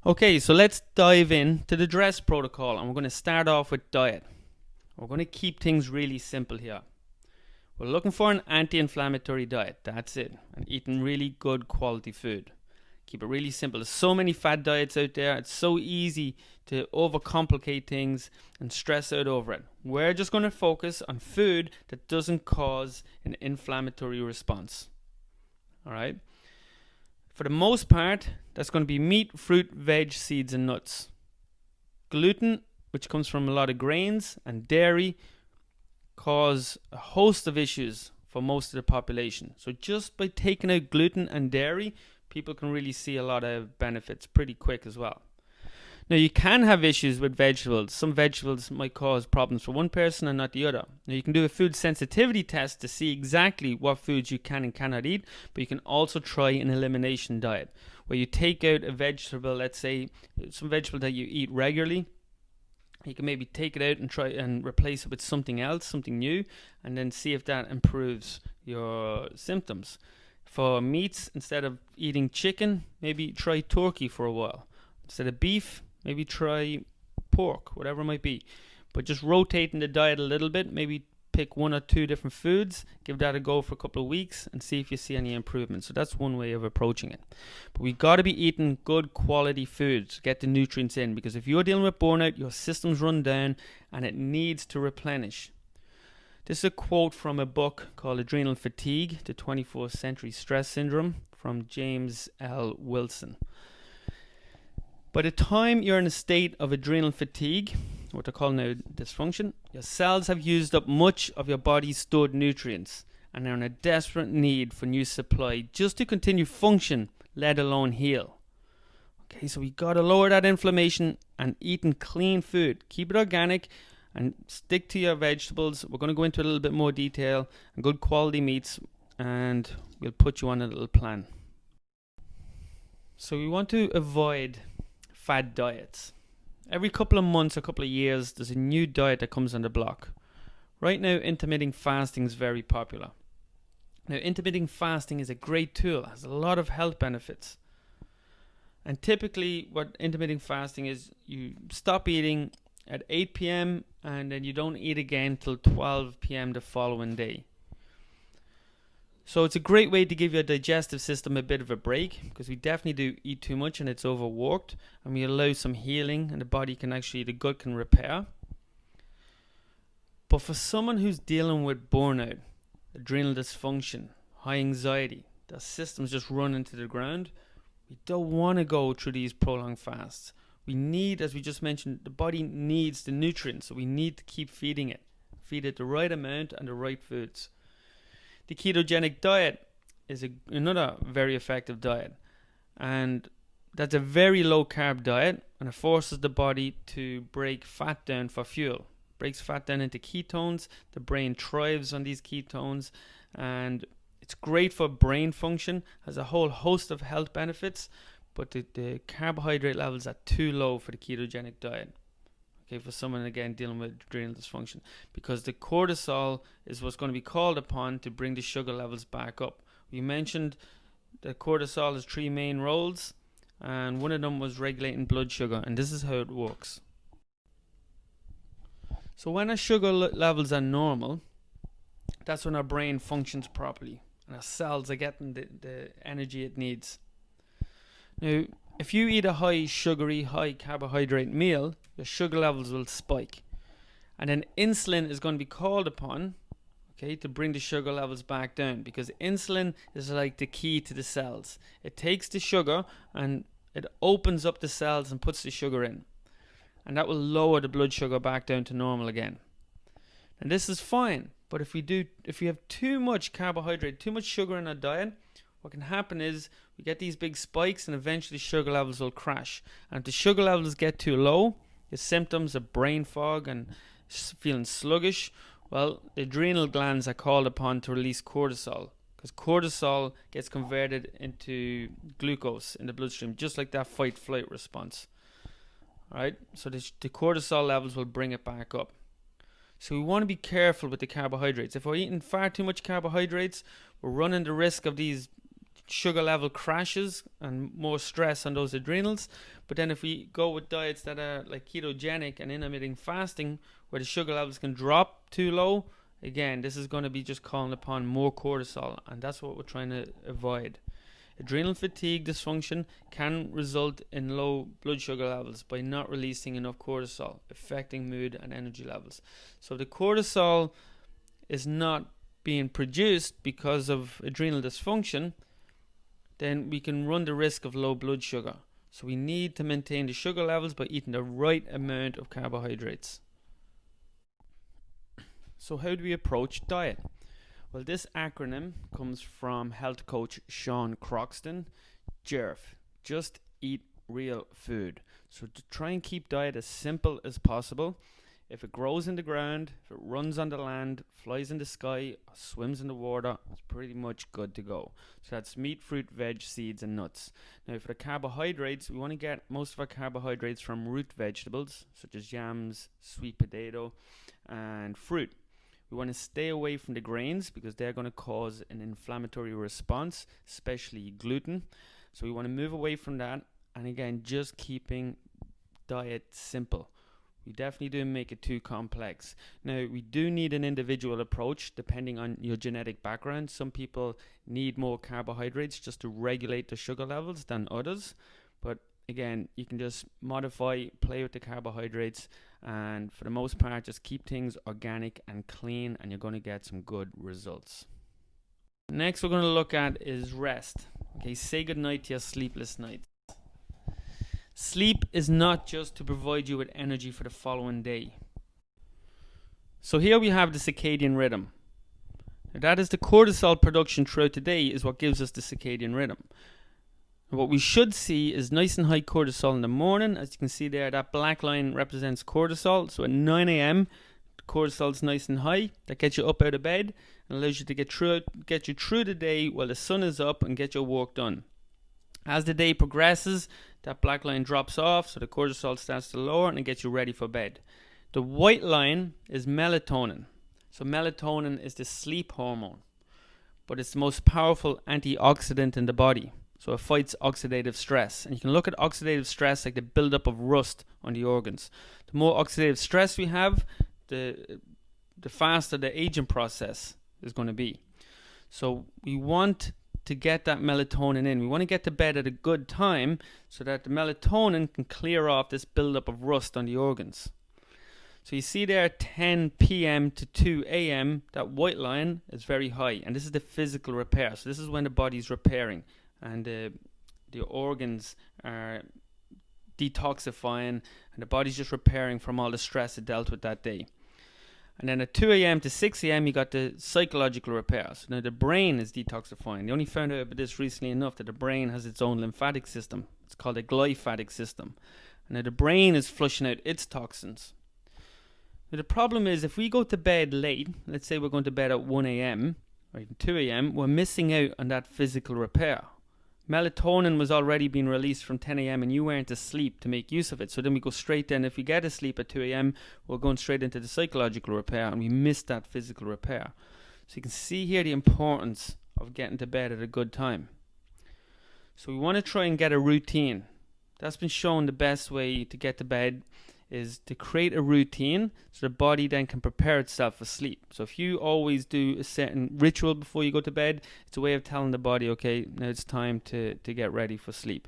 Okay, so let's dive in to the D.R.E.S protocol, and we're going to start off with diet. We're going to keep things really simple here. We're looking for an anti-inflammatory diet, that's it, and eating really good quality food. Keep it really simple. There's so many fad diets out there, it's so easy to overcomplicate things and stress out over it. We're just going to focus on food that doesn't cause an inflammatory response. Alright? For the most part, that's going to be meat, fruit, veg, seeds, and nuts. Gluten, which comes from a lot of grains, and dairy cause a host of issues for most of the population. So just by taking out gluten and dairy, people can really see a lot of benefits pretty quick as well. Now, you can have issues with vegetables. Some vegetables might cause problems for one person and not the other. Now, you can do a food sensitivity test to see exactly what foods you can and cannot eat, but you can also try an elimination diet where you take out a vegetable, let's say some vegetable that you eat regularly. You can maybe take it out and try and replace it with something else, something new, and then see if that improves your symptoms. For meats, instead of eating chicken, maybe try turkey for a while. Instead of beef, maybe try pork, whatever it might be. But just rotating the diet a little bit, maybe pick one or two different foods, give that a go for a couple of weeks and see if you see any improvement. So that's one way of approaching it. But we got to be eating good quality foods, get the nutrients in, because if you're dealing with burnout, your system's run down and it needs to replenish. This is a quote from a book called Adrenal Fatigue, the 21st Century Stress Syndrome, from James L. Wilson. By the time you're in a state of adrenal fatigue, what they call now dysfunction, your cells have used up much of your body's stored nutrients and are in a desperate need for new supply just to continue function, let alone heal. Okay, so we got to lower that inflammation and eating clean food. Keep it organic and stick to your vegetables. We're going to go into a little bit more detail and good quality meats, and we'll put you on a little plan. So we want to avoid fad diets. Every couple of months or couple of years, there's a new diet that comes on the block. Right now, intermittent fasting is very popular. Now, intermittent fasting is a great tool, has a lot of health benefits. And typically, what intermittent fasting is, you stop eating at 8 p.m. and then you don't eat again till 12 p.m. the following day. So it's a great way to give your digestive system a bit of a break, because we definitely do eat too much and it's overworked, and we allow some healing and the gut can repair. But for someone who's dealing with burnout, adrenal dysfunction, high anxiety, their system's just running to the ground, we don't want to go through these prolonged fasts. We need, as we just mentioned, the body needs the nutrients, so we need to keep feeding it. Feed it the right amount and the right foods. The ketogenic diet is another very effective diet, and that's a very low carb diet, and it forces the body to break fat down for fuel. Breaks fat down into ketones. The brain thrives on these ketones, and it's great for brain function, has a whole host of health benefits, but the carbohydrate levels are too low for the ketogenic diet. Okay, for someone again dealing with adrenal dysfunction, because the cortisol is what's going to be called upon to bring the sugar levels back up. We mentioned that cortisol has three main roles, and one of them was regulating blood sugar, and this is how it works. So when our sugar levels are normal, that's when our brain functions properly and our cells are getting the energy it needs. Now, if you eat a high sugary, high carbohydrate meal, your sugar levels will spike. And then insulin is going to be called upon, okay, to bring the sugar levels back down, because insulin is like the key to the cells. It takes the sugar and it opens up the cells and puts the sugar in. And that will lower the blood sugar back down to normal again. And this is fine, but if you have too much carbohydrate, too much sugar in our diet, what can happen is we get these big spikes and eventually sugar levels will crash. And if the sugar levels get too low, the symptoms of brain fog and feeling sluggish, well, the adrenal glands are called upon to release cortisol, because cortisol gets converted into glucose in the bloodstream, just like that fight-flight response. Alright, so the cortisol levels will bring it back up. So we want to be careful with the carbohydrates. If we're eating far too much carbohydrates, we're running the risk of these sugar level crashes and more stress on those adrenals. But then if we go with diets that are like ketogenic and intermittent fasting, where the sugar levels can drop too low, again, this is going to be just calling upon more cortisol, and that's what we're trying to avoid. Adrenal fatigue dysfunction can result in low blood sugar levels by not releasing enough cortisol, affecting mood and energy levels. So if the cortisol is not being produced because of adrenal dysfunction, then we can run the risk of low blood sugar. So we need to maintain the sugar levels by eating the right amount of carbohydrates. So how do we approach diet? Well, this acronym comes from health coach Sean Croxton, J.E.R.F, just eat real food. So to try and keep diet as simple as possible. If it grows in the ground, if it runs on the land, flies in the sky, or swims in the water, it's pretty much good to go. So that's meat, fruit, veg, seeds, and nuts. Now for the carbohydrates, we want to get most of our carbohydrates from root vegetables, such as yams, sweet potato, and fruit. We want to stay away from the grains because they're going to cause an inflammatory response, especially gluten. So we want to move away from that, and again, just keeping diet simple. We definitely don't make it too complex. Now, we do need an individual approach depending on your genetic background. Some people need more carbohydrates just to regulate the sugar levels than others. But again, you can just modify, play with the carbohydrates, and for the most part, just keep things organic and clean, and you're going to get some good results. Next, we're going to look at is rest. Okay, say goodnight to your sleepless nights. Sleep is not just to provide you with energy for the following day. So here we have the circadian rhythm. Now that is the cortisol production throughout the day is what gives us the circadian rhythm. And what we should see is nice and high cortisol in the morning. As you can see there, that black line represents cortisol. So at 9 a.m., cortisol is nice and high. That gets you up out of bed and allows you to get you through the day while the sun is up and get your work done. As the day progresses, that black line drops off, so the cortisol starts to lower and it gets you ready for bed. The white line is melatonin. So melatonin is the sleep hormone, but it's the most powerful antioxidant in the body. So it fights oxidative stress. And you can look at oxidative stress like the buildup of rust on the organs. The more oxidative stress we have, the faster the aging process is going to be. So we want to get that melatonin in. We want to get to bed at a good time so that the melatonin can clear off this buildup of rust on the organs. So you see there 10 p.m. to 2 a.m. that white line is very high, and this is the physical repair. So this is when the body's repairing and the organs are detoxifying and the body's just repairing from all the stress it dealt with that day. And then at 2 a.m. to 6 a.m. you got the psychological repair. So now the brain is detoxifying. They only found out about this recently enough that the brain has its own lymphatic system. It's called a glyphatic system. And now the brain is flushing out its toxins. Now the problem is if we go to bed late, let's say we're going to bed at 1 a.m. or even 2 a.m., we're missing out on that physical repair. Melatonin was already being released from 10 a.m. and you weren't asleep to make use of it. So then we go straight then, if we get asleep at 2 a.m., we're going straight into the psychological repair and we miss that physical repair. So you can see here the importance of getting to bed at a good time. So we want to try and get a routine. That's been shown the best way to get to bed is to create a routine so the body then can prepare itself for sleep. So if you always do a certain ritual before you go to bed, it's a way of telling the body, okay, now it's time to get ready for sleep.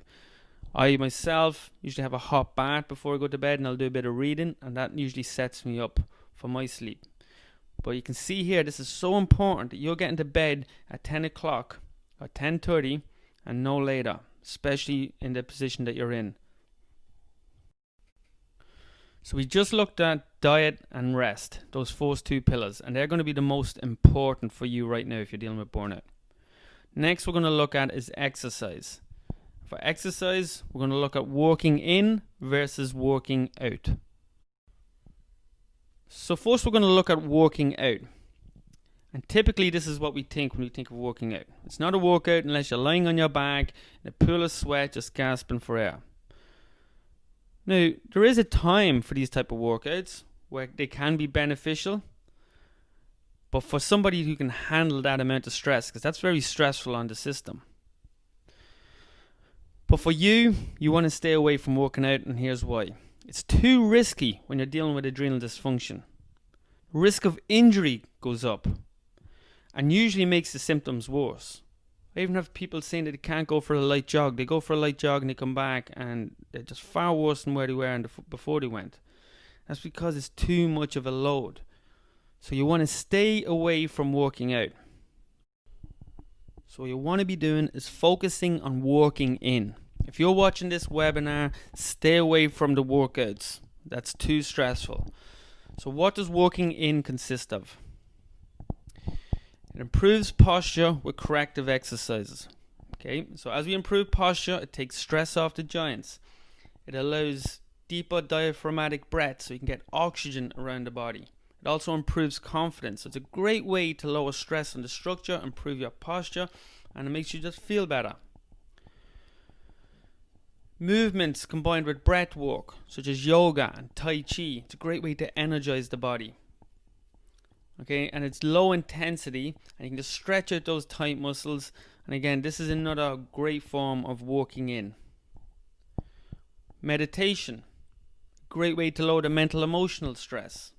I myself usually have a hot bath before I go to bed and I'll do a bit of reading, and that usually sets me up for my sleep. But you can see here, this is so important that you're getting to bed at 10 o'clock or 10:30 and no later, especially in the position that you're in. So we just looked at diet and rest, those first two pillars, and they're going to be the most important for you right now if you're dealing with burnout. Next we're going to look at is exercise. For exercise, we're going to look at working in versus working out. So first we're going to look at working out. And typically this is what we think when we think of working out. It's not a workout unless you're lying on your back in a pool of sweat just gasping for air. Now, there is a time for these type of workouts where they can be beneficial, but for somebody who can handle that amount of stress, because that's very stressful on the system. But for you, you want to stay away from working out, and here's why. It's too risky when you're dealing with adrenal dysfunction. Risk of injury goes up and usually makes the symptoms worse. I even have people saying that they can't go for a light jog. They go for a light jog and they come back and they're just far worse than where they were before they went. That's because it's too much of a load. So you want to stay away from working out. So what you want to be doing is focusing on working in. If you're watching this webinar, stay away from the workouts. That's too stressful. So what does working in consist of? It improves posture with corrective exercises. Okay, so as we improve posture, it takes stress off the joints. It allows deeper diaphragmatic breath so you can get oxygen around the body. It also improves confidence. So it's a great way to lower stress on the structure, improve your posture, and it makes you just feel better. Movements combined with breath work, such as yoga and Tai Chi, it's a great way to energize the body. Okay, and it's low intensity, and you can just stretch out those tight muscles. And again, this is another great form of working in. Meditation, great way to lower the mental emotional stress.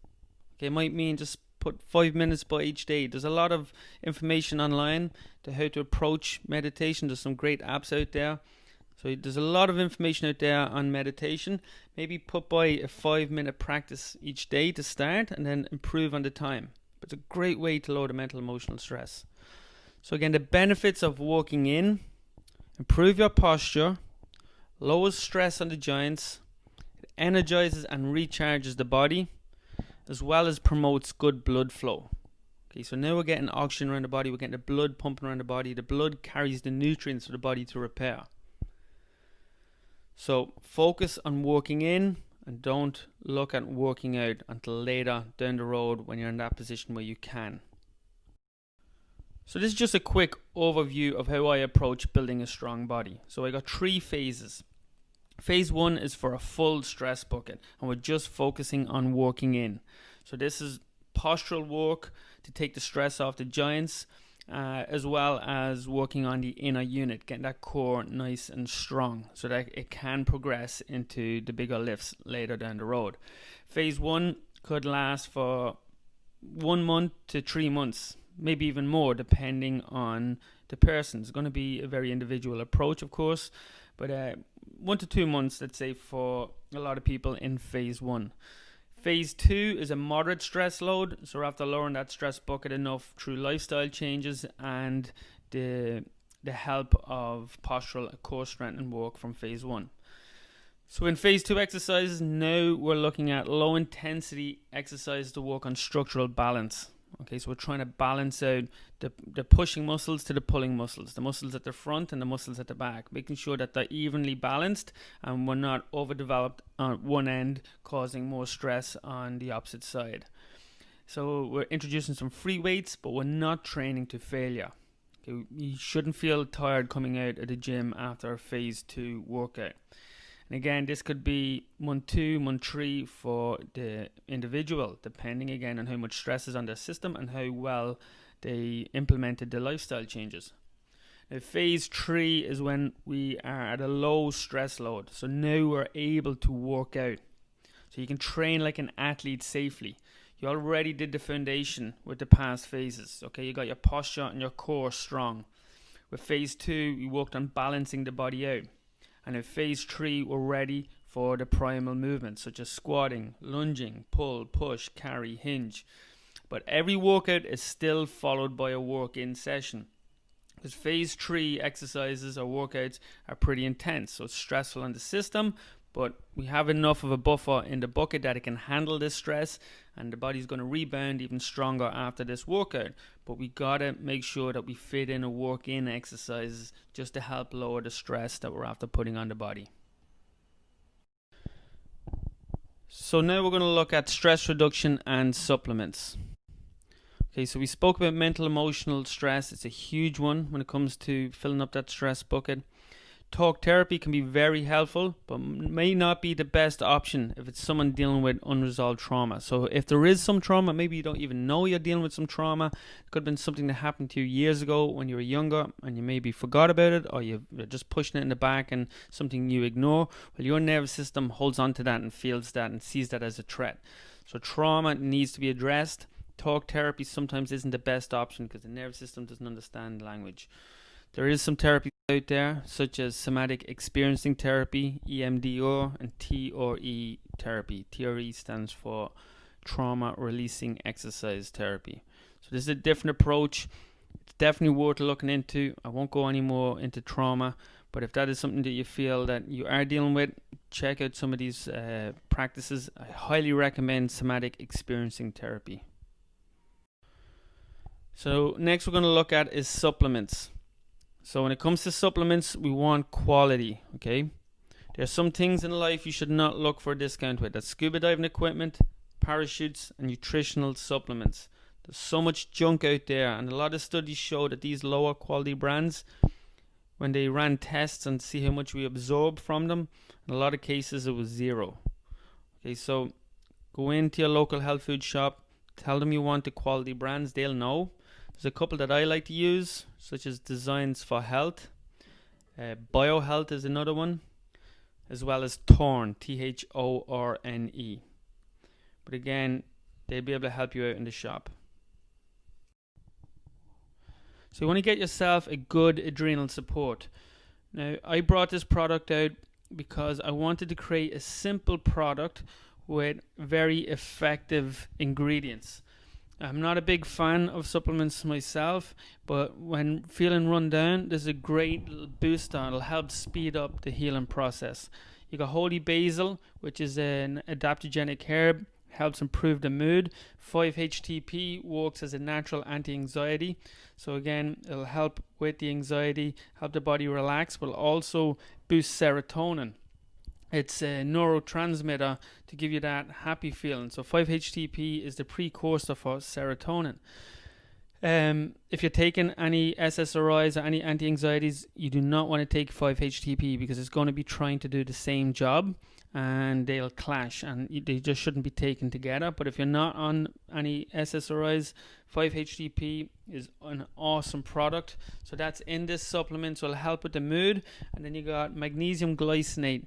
Okay, it might mean just put 5 minutes by each day. There's a lot of information online to how to approach meditation. There's some great apps out there. So there's a lot of information out there on meditation. Maybe put by a 5-minute practice each day to start and then improve on the time. But it's a great way to lower the mental emotional stress. So again, the benefits of working in: improve your posture, lowers stress on the joints, it energizes and recharges the body, as well as promotes good blood flow. Okay, so now we're getting oxygen around the body, we're getting the blood pumping around the body. The blood carries the nutrients for the body to repair. So focus on working in and don't look at working out until later down the road when you're in that position where you can. So this is just a quick overview of how I approach building a strong body. So I got 3 phases. Phase 1 is for a full stress bucket, and we're just focusing on working in. So this is postural work to take the stress off the joints, as well as working on the inner unit, getting that core nice and strong so that it can progress into the bigger lifts later down the road. Phase 1 could last for 1 month to 3 months, maybe even more, depending on the person. It's going to be a very individual approach, of course, but 1 to 2 months, let's say, for a lot of people in phase 1. Phase 2 is a moderate stress load, so after lowering that stress bucket enough through lifestyle changes and the help of postural core strengthening work from phase 1. So in phase 2 exercises, now we're looking at low intensity exercises to work on structural balance. Okay, so we're trying to balance out the pushing muscles to the pulling muscles, the muscles at the front and the muscles at the back, making sure that they're evenly balanced and we're not overdeveloped on one end, causing more stress on the opposite side. So we're introducing some free weights, but we're not training to failure. Okay, you shouldn't feel tired coming out of the gym after a phase 2 workout. And again, this could be month 2, month 3 for the individual, depending again on how much stress is on their system and how well they implemented the lifestyle changes. Now, phase 3 is when we are at a low stress load. So now we're able to work out. So you can train like an athlete safely. You already did the foundation with the past phases. Okay, you got your posture and your core strong. With phase 2, we worked on balancing the body out. And in phase 3, we're ready for the primal movements, such as squatting, lunging, pull, push, carry, hinge. But every workout is still followed by a work-in session. Because phase 3 exercises or workouts are pretty intense, so it's stressful on the system, but we have enough of a buffer in the bucket that it can handle this stress, and the body's going to rebound even stronger after this workout. But we got to make sure that we fit in a work-in exercises just to help lower the stress that we're after putting on the body. So now we're going to look at stress reduction and supplements. Okay, so we spoke about mental emotional stress. It's a huge one when it comes to filling up that stress bucket. Talk therapy can be very helpful, but may not be the best option if it's someone dealing with unresolved trauma. So if there is some trauma, maybe you don't even know you're dealing with some trauma. It could have been something that happened to you years ago when you were younger and you maybe forgot about it, or you're just pushing it in the back and something you ignore. Well, your nervous system holds on to that and feels that and sees that as a threat. So trauma needs to be addressed. Talk therapy sometimes isn't the best option because the nervous system doesn't understand language. There is some therapy out there, such as somatic experiencing therapy, EMDR, and T.R.E. therapy. T.R.E. stands for trauma releasing exercise therapy. So this is a different approach. It's definitely worth looking into. I won't go any more into trauma, but if that is something that you feel that you are dealing with, check out some of these practices. I highly recommend somatic experiencing therapy. So next we're going to look at is supplements. So when it comes to supplements, we want quality, okay? There are some things in life you should not look for a discount with. That's scuba diving equipment, parachutes, and nutritional supplements. There's so much junk out there, and a lot of studies show that these lower quality brands, when they ran tests and see how much we absorb from them, in a lot of cases it was zero. Okay, so go into your local health food shop, tell them you want the quality brands, they'll know. There's a couple that I like to use, such as Designs for Health. BioHealth is another one, as well as Thorne, Thorne. But again, they'll be able to help you out in the shop. So you want to get yourself a good adrenal support. Now, I brought this product out because I wanted to create a simple product with very effective ingredients. I'm not a big fan of supplements myself, but when feeling run down, there's a great little boost on. It'll help speed up the healing process. You got holy basil, which is an adaptogenic herb, helps improve the mood. 5-HTP works as a natural anti-anxiety. So again, it'll help with the anxiety, help the body relax, but also boost serotonin. It's a neurotransmitter to give you that happy feeling. So 5-HTP is the precursor for serotonin. If you're taking any SSRIs or any anti-anxieties, you do not want to take 5-HTP because it's going to be trying to do the same job and they'll clash and they just shouldn't be taken together. But if you're not on any SSRIs, 5-HTP is an awesome product. So that's in this supplement, so it'll help with the mood. And then you got magnesium glycinate.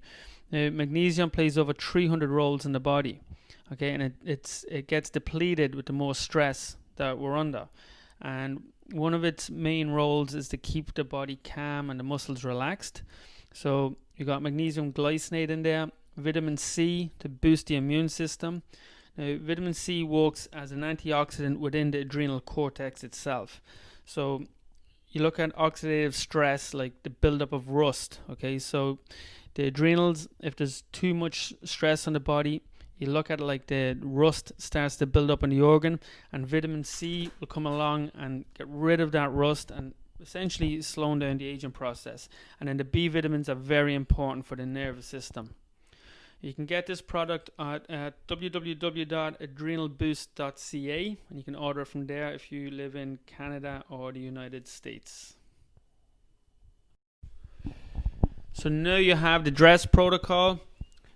Now, magnesium plays over 300 roles in the body, okay, and it gets depleted with the more stress that we're under. And one of its main roles is to keep the body calm and the muscles relaxed. So you got magnesium glycinate in there, vitamin C to boost the immune system. Now, vitamin C works as an antioxidant within the adrenal cortex itself. So you look at oxidative stress, like the buildup of rust, okay, so the adrenals, if there's too much stress on the body, you look at it like the rust starts to build up in the organ, and vitamin C will come along and get rid of that rust and essentially slowing down the aging process. And then the B vitamins are very important for the nervous system. You can get this product at www.adrenalboost.ca, and you can order from there if you live in Canada or the United States. So now you have the D.R.E.S protocol.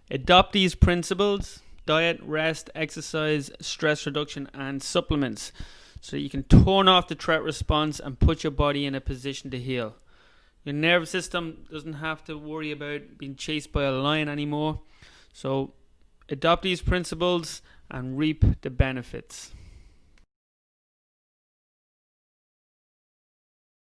Adopt these principles: diet, rest, exercise, stress reduction, and supplements, so you can turn off the threat response and put your body in a position to heal. Your nervous system doesn't have to worry about being chased by a lion anymore. So adopt these principles and reap the benefits.